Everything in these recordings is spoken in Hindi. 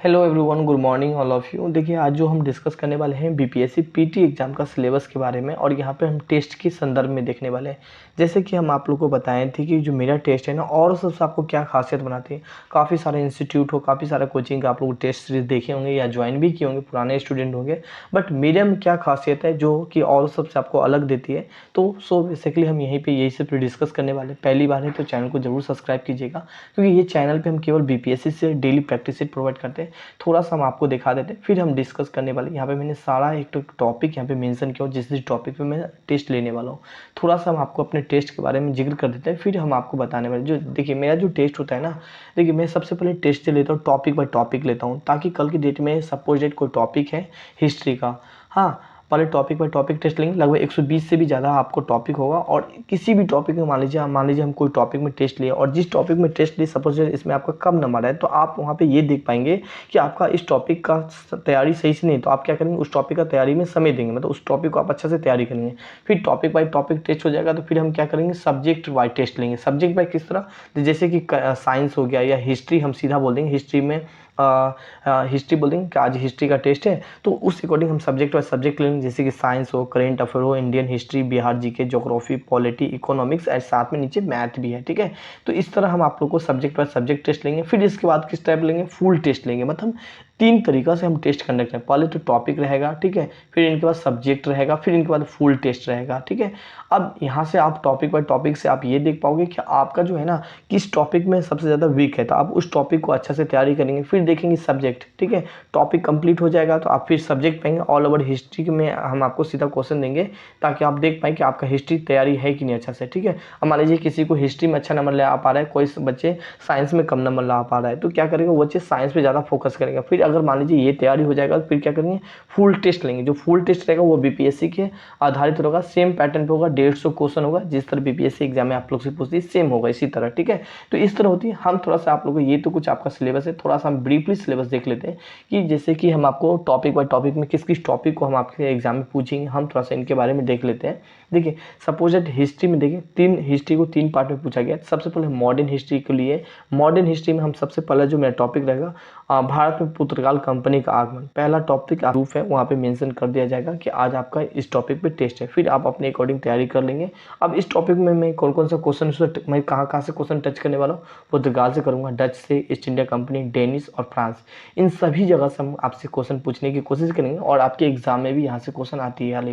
Hello everyone, good morning all of you. देखिए, आज जो हम डिस्कस करने वाले हैं बीपीएससी पीटी एग्जाम का सिलेबस के बारे में, और यहाँ पे हम टेस्ट के संदर्भ में देखने वाले हैं। जैसे कि हम आप लोग को बताए थे कि जो मेरा टेस्ट है ना, और सबसे आपको क्या खासियत बनाती है। काफ़ी सारे इंस्टीट्यूट हो, काफ़ी सारा कोचिंग का आप लोग टेस्ट सीरीज देखे होंगे या ज्वाइन भी किए होंगे, पुराने स्टूडेंट होंगे। बट मेरे में क्या खासियत है जो कि और सबसे आपको अलग देती है, तो सो बेसिकली हम यहीं पे यही सब डिस्कस करने वाले हैं। पहली बार है तो चैनल को जरूर सब्सक्राइब कीजिएगा, क्योंकि ये चैनल पे हम केवल बीपीएससी से डेली प्रैक्टिस सेट प्रोवाइड करते हैं। थोड़ा सा हम आपको दिखा देते हैं, फिर हम डिस्कस करने वाले। यहाँ पे मैंने सारा एक टॉपिक यहाँ पे मेंशन किया जिस टॉपिक पे मैं टेस्ट लेने वाला हूँ। थोड़ा सा हम आपको अपने टेस्ट के बारे में जिक्र कर देते हैं, फिर हम आपको बताने वाले। जो देखिए, मेरा जो टेस्ट होता है ना, देखिए मैं सबसे पहले टेस्ट से लेता हूँ, टॉपिक बाय टॉपिक लेता हूँ, ताकि कल की डेट में सपोज डेट कोई टॉपिक है हिस्ट्री का, हाँ, पहले टॉपिक बाय टॉपिक टेस्ट लेंगे। लगभग 120 से भी ज़्यादा आपको टॉपिक होगा, और किसी भी टॉपिक में मान लीजिए हम कोई टॉपिक में टेस्ट लिए, और जिस टॉपिक में टेस्ट लिए सपोज इसमें आपका कम नंबर है, तो आप वहाँ पे ये देख पाएंगे कि आपका इस टॉपिक का तैयारी सही से नहीं। तो आप क्या करेंगे, उस टॉपिक का तैयारी में समय देंगे, मतलब उस टॉपिक को आप अच्छा से तैयारी करेंगे। फिर टॉपिक बाय टॉपिक टेस्ट हो जाएगा, तो फिर हम क्या करेंगे, सब्जेक्ट वाइज टेस्ट लेंगे। सब्जेक्ट बाय किस तरह, जैसे कि साइंस हो गया या हिस्ट्री, हम सीधा बोल देंगे हिस्ट्री में हिस्ट्री बोल देंगे कि आज हिस्ट्री का टेस्ट है, तो उस अकॉर्डिंग हम सब्जेक्ट वाइज सब्जेक्ट लेंगे। जैसे कि साइंस हो, करेंट अफेयर हो, Indian history, Bihar GK, geography, polity, economics, and साथ में नीचे मैथ भी है। ठीक है, तो इस तरह हम आप लोग को सब्जेक्ट वाइज सब्जेक्ट टेस्ट लेंगे। फिर इसके बाद किस टाइप लेंगे, फुल टेस्ट लेंगे। मतलब 3 तरीका से हम टेस्ट कंडक्ट करें। पहले तो टॉपिक रहेगा, ठीक है, फिर इनके बाद सब्जेक्ट रहेगा, फिर इनके बाद फुल टेस्ट रहेगा। ठीक है, अब यहाँ से आप टॉपिक बाय टॉपिक से आप ये देख पाओगे कि आपका जो है ना, किस टॉपिक में सबसे ज़्यादा वीक है, तो आप उस टॉपिक को अच्छा से तैयारी करेंगे। फिर देखेंगे सब्जेक्ट, ठीक है, टॉपिक कंप्लीट हो जाएगा तो आप फिर सब्जेक्ट पाएंगे। ऑल ओवर हिस्ट्री में हम आपको सीधा क्वेश्चन देंगे, ताकि आप देख पाएँ कि आपका हिस्ट्री तैयारी है कि नहीं अच्छा से। ठीक है, अब मान लीजिए किसी को हिस्ट्री में अच्छा नंबर ले आ पा रहा है, कोई बच्चे साइंस में कम नंबर ला पा रहा है, तो क्या करेगा, वो बच्चे साइंस पे ज़्यादा फोकस करेंगे। फिर अगर मान लीजिए ये तैयारी हो जाएगा, तो फिर क्या करेंगे, फुल टेस्ट लेंगे। जो फुल टेस्ट रहेगा वो बीपीएससी के आधारित होगा, सेम पैटर्न पे होगा, 150 क्वेश्चन होगा। जिस तरह बीपीएससी एग्जाम में आप लोग से पूछती है, सेम होगा इसी तरह। ठीक है, तो इस तरह होती है। हम थोड़ा सा आप लोगों को, ये तो कुछ आपका सिलेबस है, थोड़ा सा हम ब्रीफली सिलेबस देख लेते हैं कि जैसे कि हम आपको टॉपिक बाय टॉपिक में किस किस टॉपिक को हम आपके एग्जाम में पूछेंगे, हम थोड़ा सा इनके बारे में देख लेते हैं। देखिए, सपोज दैट हिस्ट्री में देखिए, हिस्ट्री को 3 पार्ट में पूछा गया। सबसे पहले मॉडर्न हिस्ट्री के लिए, मॉडर्न हिस्ट्री में हम सबसे पहले जो मेरा टॉपिक रहेगा, भारत में पुर्तगाल कंपनी का आगमन। पहला टॉपिक प्रूफ है, वहाँ पे मेंशन कर दिया जाएगा कि आज आपका इस टॉपिक पे टेस्ट है। फिर आप अपने अकॉर्डिंग तैयारी कर लेंगे। अब इस टॉपिक में मैं कौन कौन सा क्वेश्चन, मैं कहाँ कहाँ से क्वेश्चन टच करने वाला हूँ, पुर्तगाल से करूँगा, डच से, ईस्ट इंडिया कंपनी, डेनिश और फ्रांस। इन सभी जगह से हम आपसे क्वेश्चन पूछने की कोशिश करेंगे, और आपके एग्जाम में भी यहाँ से क्वेश्चन आती है।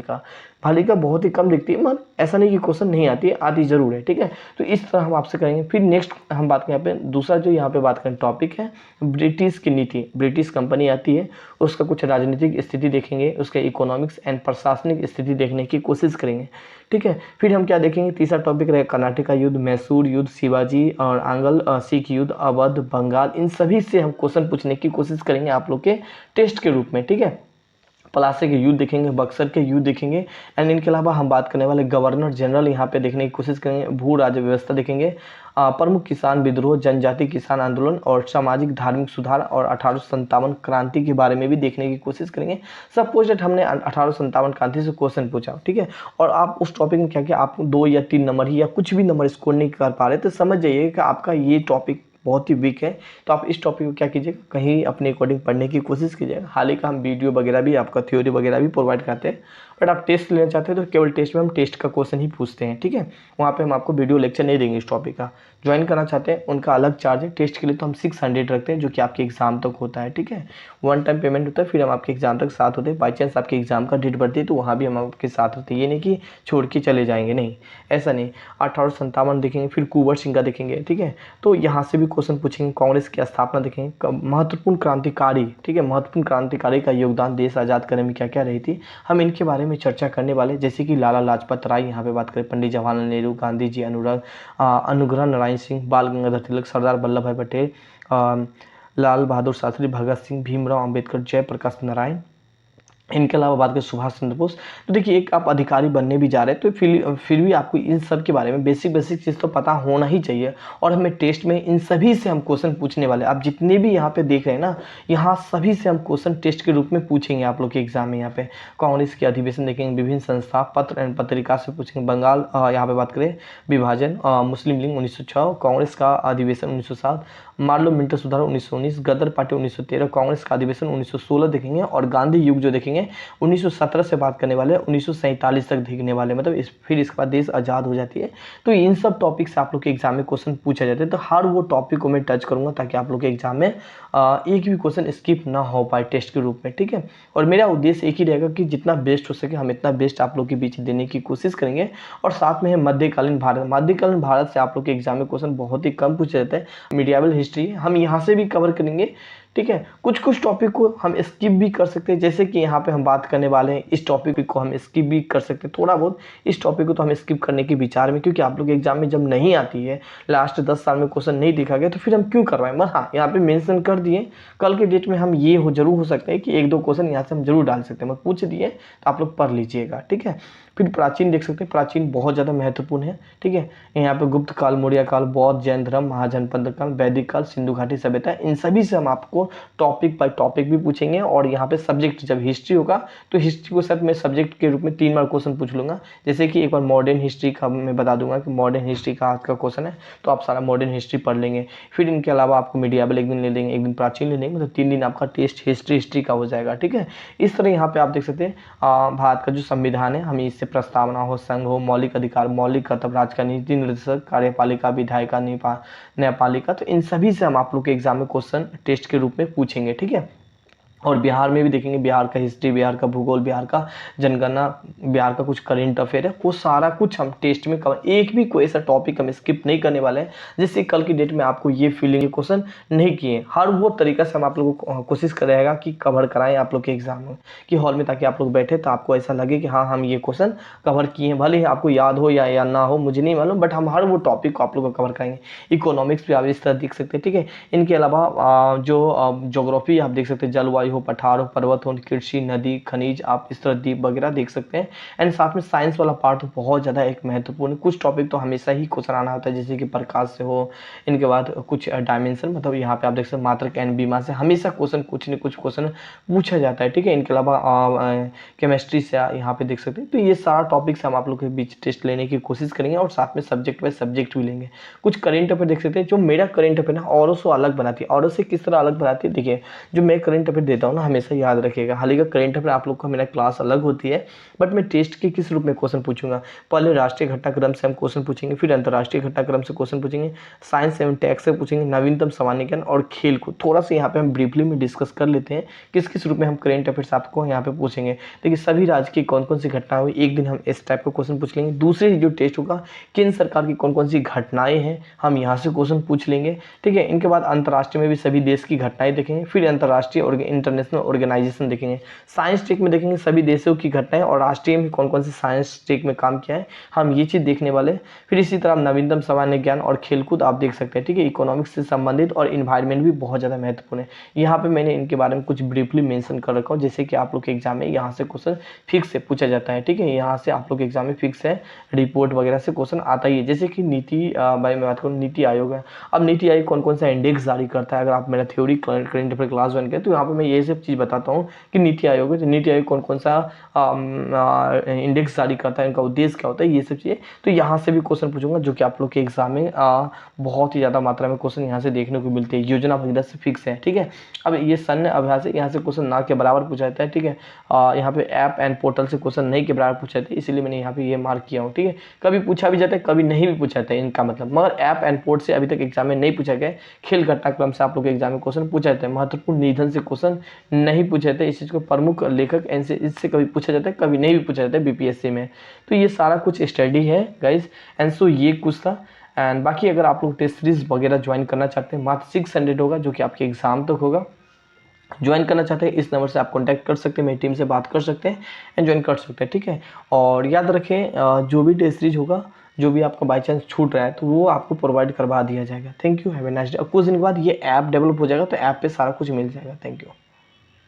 हालिका बहुत ही कम दिखती है, मगर ऐसा नहीं कि क्वेश्चन नहीं आती है, आती जरूर है। ठीक है, तो इस तरह हम आपसे करेंगे। फिर नेक्स्ट हम बात करें, यहाँ पे दूसरा जो यहाँ पे बात करें टॉपिक है, ब्रिटिश की नीति। ब्रिटिश कंपनी आती है, उसका कुछ राजनीतिक स्थिति देखेंगे, उसका इकोनॉमिक्स एंड प्रशासनिक स्थिति देखने की कोशिश करेंगे। ठीक है, फिर हम क्या देखेंगे, तीसरा टॉपिक रहेगा कर्नाटक युद्ध, मैसूर युद्ध, शिवाजी और आंग्ल सिख युद्ध, अवध, बंगाल। इन सभी से हम क्वेश्चन पूछने की कोशिश करेंगे आप लोग के टेस्ट के रूप में। ठीक है, पलासी के युद्ध देखेंगे, बक्सर के युद्ध देखेंगे, एंड इनके अलावा हम बात करने वाले गवर्नर जनरल यहाँ पे देखने की कोशिश करेंगे। भू राज्य व्यवस्था देखेंगे, प्रमुख किसान विद्रोह, जनजाति किसान आंदोलन और सामाजिक धार्मिक सुधार, और 1857 क्रांति के बारे में भी देखने की कोशिश करेंगे। सपोज दैट हमने 1857 क्रांति से क्वेश्चन पूछा, ठीक है, और आप उस टॉपिक में क्या किया, आप 2 या 3 नंबर ही या कुछ भी नंबर स्कोर नहीं कर पा रहे, तो समझ जाइए कि आपका ये टॉपिक बहुत ही वीक है। तो आप इस टॉपिक को क्या कीजिएगा, कहीं अपने अकॉर्डिंग पढ़ने की कोशिश कीजिएगा। हालांकि हम वीडियो वगैरह भी, आपका थ्योरी वगैरह भी प्रोवाइड करते हैं, बट आप टेस्ट लेना चाहते हैं तो केवल टेस्ट में हम टेस्ट का क्वेश्चन ही पूछते हैं। ठीक है, वहाँ पे हम आपको वीडियो लेक्चर नहीं देंगे इस टॉपिक का। ज्वाइन करना चाहते हैं उनका अलग चार्ज है। टेस्ट के लिए तो हम 600 रखते हैं, जो कि आपके एग्जाम तक होता है। ठीक है, वन टाइम पेमेंट होता है, फिर हम आपके एग्जाम तक साथ होते हैं। बाई चांस आपके एग्जाम का डेट बढ़ती है, तो वहाँ भी हम आपके साथ होते हैं। ये नहीं कि छोड़ के चले जाएंगे, नहीं, ऐसा नहीं। 1857 देखेंगे, फिर कुंवर सिंह का देखेंगे। ठीक है, तो यहाँ से भी क्वेश्चन पूछेंगे। कांग्रेस की स्थापना देखेंगे, महत्वपूर्ण क्रांतिकारी, ठीक है, महत्वपूर्ण क्रांतिकारी का योगदान देश आज़ाद करने में क्या क्या रही थी, हम इनके बारे में चर्चा करने वाले। जैसे कि लाला लाजपत राय, यहाँ पे बात करें, पंडित जवाहरलाल नेहरू, गांधी जी, अनुग्रह नारायण सिंह, बाल गंगाधर तिलक, सरदार वल्लभ भाई पटेल, लाल बहादुर शास्त्री, भगत सिंह, भीमराव अंबेडकर, जयप्रकाश नारायण, इनके अलावा बात करें सुभाष चंद्र बोस, तो देखिए एक आप अधिकारी बनने भी जा रहे हैं तो फिर भी आपको इन सब के बारे में बेसिक चीज़ तो पता होना ही चाहिए। और हमें टेस्ट में इन सभी से हम क्वेश्चन पूछने वाले हैं। आप जितने भी यहाँ पे देख रहे हैं ना, यहाँ सभी से हम क्वेश्चन टेस्ट के रूप में पूछेंगे आप लोग के एग्जाम में। यहाँ पे कांग्रेस के अधिवेशन देखेंगे, विभिन्न संस्था, पत्र एंड पत्रिका से पूछेंगे। बंगाल यहाँ पे बात करें विभाजन, मुस्लिम लीग 1906, कांग्रेस का अधिवेशन 1907, मार्लो मिंटो सुधार 1919, गदर पार्टी 1913, कांग्रेस का अधिवेशन 1916 देखेंगे। और गांधी युग जो देखेंगे 1917 से बात करने वाले, 1947 तक देखने वाले, मतलब फिर इसके बाद देश आज़ाद हो जाती है। तो इन सब टॉपिक से आप लोग के एग्जाम में क्वेश्चन पूछा जाता है। तो हर वो टॉपिक को मैं टच करूंगा ताकि आप लोग के एग्जाम में एक भी क्वेश्चन स्किप ना हो पाए टेस्ट के रूप में, ठीक है। और मेरा उद्देश्य एक ही रहेगा कि जितना बेस्ट हो सके हम इतना बेस्ट आप लोग के बीच देने की कोशिश करेंगे। और साथ में है मध्यकालीन भारत से आप लोग के एग्जाम में क्वेश्चन बहुत ही कम पूछे जाते हैं। मीडियाबल हिस्ट्री हम यहाँ से भी कवर करेंगे, ठीक है। कुछ टॉपिक को हम स्किप भी कर सकते हैं, जैसे कि यहाँ पे हम बात करने वाले हैं इस टॉपिक को हम स्किप भी कर सकते हैं। थोड़ा बहुत इस टॉपिक को तो हम स्किप करने के विचार में, क्योंकि आप लोग एग्जाम में जब नहीं आती है, लास्ट 10 साल में क्वेश्चन नहीं देखा गया, तो फिर हम क्यों करवाएं। बस हाँ, यहाँ पे मेंशन कर दिए, कल के डेट में हम ये जरूर हो सकता है कि 1-2 क्वेश्चन यहाँ से हम जरूर डाल सकते हैं। मैं पूछ दिए तो आप लोग पढ़ लीजिएगा, ठीक है। फिर प्राचीन देख सकते हैं, प्राचीन बहुत ज़्यादा महत्वपूर्ण है, ठीक है। यहाँ पे गुप्त काल, मौर्य काल, बौद्ध जैन धर्म, महाजनपद काल, वैदिक काल, सिंधु घाटी सभ्यता, इन सभी से हम आपको टॉपिक बाय टॉपिक भी पूछेंगे। और यहाँ पे सब्जेक्ट जब हिस्ट्री होगा तो हिस्ट्री को साथ मैं सब्जेक्ट के रूप में 3 बार क्वेश्चन पूछ लूंगा। जैसे कि एक बार मॉडर्न हिस्ट्री का मैं बता दूंगा कि मॉडर्न हिस्ट्री का आज का क्वेश्चन है, तो आप सारा मॉडर्न हिस्ट्री पढ़ लेंगे। फिर इनके अलावा आपको मीडियाबल एक दिन ले लेंगे, एक दिन प्राचीन ले लेंगे, मतलब 3 दिन आपका टेस्ट हिस्ट्री का हो जाएगा, ठीक है। इस तरह यहाँ पे आप देख सकते हैं भारत का जो संविधान है, हमें इससे प्रस्तावना हो, संघ हो, मौलिक अधिकार, मौलिक कर्तव्य, राज्य का नीति निर्देशक, कार्यपालिका, विधायिका, न्यायपालिका, तो इन सभी से हम आप लोग के एग्जाम में क्वेश्चन टेस्ट के रूप में पूछेंगे, ठीक है। और बिहार में भी देखेंगे, बिहार का हिस्ट्री, बिहार का भूगोल, बिहार का जनगणना, बिहार का कुछ करेंट अफेयर है, वो सारा कुछ हम टेस्ट में कवर, एक भी कोई ऐसा टॉपिक हम स्किप नहीं करने वाले हैं जिससे कल की डेट में आपको ये फीलिंग क्वेश्चन नहीं किए। हर वो तरीका से हम आप लोगों को कोशिश करेगा कि कवर कराएं आप लोग के एग्जाम में कि हॉल में, ताकि आप लोग बैठे तो आपको ऐसा लगे कि हाँ हम ये क्वेश्चन कवर किए हैं। भले ही आपको याद हो या ना हो, मुझे नहीं मालूम, बट हम हर वो टॉपिक को आप लोग को कवर कराएंगे। इकोनॉमिक्स भी आप इस तरह देख सकते हैं, ठीक है। इनके अलावा जो ज्योग्राफी आप देख सकते हैं, जलवायु हो, पठार हो, पर्वत हो, कृषि, नदी, खनिज, आप इस तरह द्वीप वगैरह देख सकते हैं। एंड साथ में साइंस वाला पार्ट तो बहुत ज़्यादा एक महत्वपूर्ण, कुछ टॉपिक तो हमेशा ही क्वेश्चन आना होता है, जैसे कि प्रकाश से हो, इनके बाद कुछ डायमेंशन, मतलब यहाँ पे आप देख सकते हैं मात्रक एंड बीमा से हमेशा क्वेश्चन कुछ न कुछ क्वेश्चन पूछा जाता है, ठीक है। इनके अलावा केमिस्ट्री से यहाँ पे देख सकते हैं। तो ये सारा टॉपिक हम आप लोग के बीच टेस्ट लेने की कोशिश करेंगे और साथ में सब्जेक्ट बाय सब्जेक्ट भी लेंगे। कुछ करेंट अफेयर देख सकते हैं, जो मेरा करेंट अफेयर ना औरों से अलग बनाती है। औरों से किस तरह अलग बनाती है, देखिए जो मैं करेंट अफेयर देता हूँ ना, हमेशा याद रखिएगा, हाल ही का करेंट अफेयर आप लोग का मेरा क्लास अलग होती है, बट मैं टेस्ट के किस रूप में क्वेश्चन पूछूंगा। पहले राष्ट्रीय घटनाक्रम से हम क्वेश्चन पूछेंगे, फिर अंतर्राष्ट्रीय घटनाक्रम से क्वेश्चन पूछेंगे, साइंस एवं टैक्स से पूछेंगे, नवीनतम सामान्य ज्ञान और खेल को थोड़ा सा यहाँ पे हम ब्रीफली में डिस्कस कर लेते हैं किस किस रूप में हम करेंट अफेयर्स आपको यहाँ पे पूछेंगे। देखिए सभी राज्य की कौन कौन सी घटना हुई, एक दिन हम इस टाइप का क्वेश्चन पूछ लेंगे। दूसरे जो टेस्ट होगा, केंद्र सरकार की कौन कौन सी घटनाएं हैं, हम यहाँ से क्वेश्चन पूछ लेंगे, ठीक है। इनके बाद अंतर्राष्ट्रीय में भी सभी देश की घटनाएं देखेंगे, फिर अंतर्राष्ट्रीय और इंटरनेशनल ऑर्गेनाइजेशन देखेंगे। साइंस टेक में देखेंगे सभी देशों की घटनाएं और राष्ट्रीय में कौन कौन से साइंस टेक में काम किया है, हम ये चीज़ देखने वाले। फिर इसी तरह नवीनतम सामान्य ज्ञान और खेलकूद आप देख सकते हैं, ठीक है। इकोनॉमिक्स से संबंधित और इन्वायरमेंट भी बहुत ज़्यादा महत्वपूर्ण है। यहाँ पे मैंने इनके बारे में कुछ ब्रीफली मेंशन कर रखा हूँ, जैसे कि आप लोग के एग्जाम में यहाँ से क्वेश्चन फिक्स से पूछा जाता है, ठीक है। यहाँ से आप लोग के एग्जाम में फिक्स है, रिपोर्ट वगैरह से क्वेश्चन आता ही है। जैसे कि नीति भाई मैं बात करूँ, नीति आयोग है। अब नीति आयोग कौन कौन सा इंडेक्स जारी करता है, अगर आप मेरा थ्योरी करेंट अफेयर क्लास 1 के, तो यहाँ पे मैं ये सब चीज़ बताता हूँ कि नीति आयोग है, तो नीति आयोग कौन कौन सा इंडेक्स जारी करता है, इनका उद्देश्य क्या होता है, ये सब चीज़ें तो यहाँ से भी क्वेश्चन पूछूंगा, जो कि आप लोग के एग्जाम में बहुत ही ज़्यादा मात्रा में क्वेश्चन यहाँ से देखने को मिलते हैं। योजना वगैरह से फिक्स है, ठीक है। अब ये सैन्य अभ्यास है, यहाँ से क्वेश्चन ना के बराबर पूछा जाता है, ठीक है। यहाँ पे ऐप एंड पोर्टल से क्वेश्चन नहीं के बराबर पूछा जाता है, इसीलिए मैंने यहाँ पे ये मार्क किया हूँ, ठीक है। कभी पूछा भी जाता है, कभी नहीं भी पूछा जाता है, इनका मतलब, मगर ऐप एंड पोर्ट से अभी तक एग्जाम में नहीं पूछा गया। खेल घटनाक्रम से आप लोग के एग्जाम में क्वेश्चन पूछा जाता है, महत्वपूर्ण निधन से क्वेश्चन नहीं पूछे जाते, इस चीज़ को प्रमुख लेखक इससे कभी पूछा जाता है, कभी नहीं भी पूछा जाता है बीपीएससी में। तो ये सारा कुछ स्टडी है गाइज, एंड सो ये कुछ था। एंड बाकी अगर आप लोग टेस्ट सीरीज वगैरह ज्वाइन करना चाहते हैं, मात्र 600 होगा, जो कि आपके एग्जाम तक होगा। ज्वाइन करना चाहते हैं इस नंबर से आप कांटेक्ट कर सकते हैं, मेरी टीम से बात कर सकते हैं एंड ज्वाइन कर सकते हैं, ठीक है। और याद रखें जो भी टेस्ट सीरीज होगा, जो भी आपका बाई चांस छूट रहा है, तो वो आपको प्रोवाइड करवा दिया जाएगा। Thank you, have a nice day. कुछ दिन के बाद ये ऐप डेवलप हो जाएगा, तो ऐप पे सारा कुछ मिल जाएगा। Thank you.